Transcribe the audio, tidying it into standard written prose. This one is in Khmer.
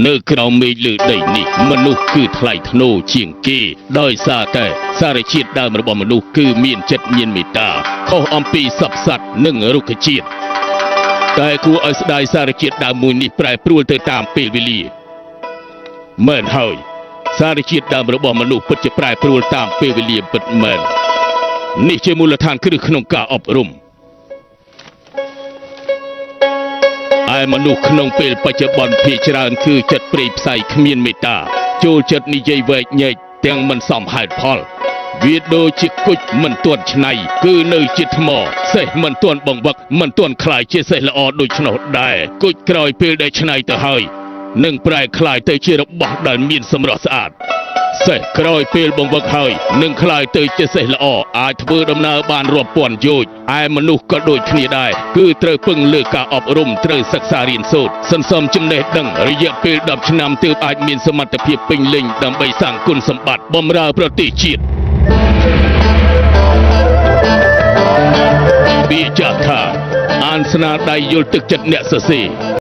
នៅក្រោមមេឃលើដីនេះមនុស្សគឺថ្លៃថ្នូរជាងគេដោយសារតែសារជាតិដើមរបស់មនុស្សគឺមានចិត្តមានមេត្តាខុសអំពីសត្វសត្វនិងរុក្ខជាតិតែគួរឲ្យស្ដាយសារជាតិដើមមួយនេះប្រែប្រួលទៅតាមពេលវេលាមែនហើយសារជាតិដើមរបស់មនុស្សពិតជាប្រែប្រួលតាមពេលវេលាពិតមែននេះជាមូលដ្ឋានគ្រឹះក្នុងការអប់រំឯមនុស្សក្នុងពេលបច្ចុប្បន្នភាគច្រើនគឺចិត្តព្រៃផ្សៃគ្មានមេត្តាចូលចិត្តនិយាយវែកញែកទាំងមិនសមហេតុផលវាដូចជាគុជមិនទាន់ឆ្នៃគឺនៅជាថ្មសេះមិនទាន់បង្វឹកមិនទាន់คล้ายជាសេះល្អដូច្នោះដែរគុជក្រោយពេលដែលឆ្នៃទៅហើយនឹងប្រែคล้ายទៅជារបស់ដែលមានសម្រស់ស្អាតសេះក្រោយពេលបង្វឹកហើយនឹងคล้ายទៅជាសេះល្អអាចធ្វើដំណើរបានរាប់ពាន់យោជន៍ឯមនុស្សក៏ដូចគ្នាដែរគឺត្រូវពឹងលើការអប់រំត្រូវសិក្សារៀនសូត្រសន្សំចំណេះដឹងរយៈពេល10ឆ្នាំទើបអាចមានសមត្ថភាពពេញលេញដើម្បីសាងគុណសម្បត្តិបម្រើប្រទេសជាតិពាក្យចាស់ថាអានស្នាដៃយល់ទឹកចិត្តអ្នកសរសេរ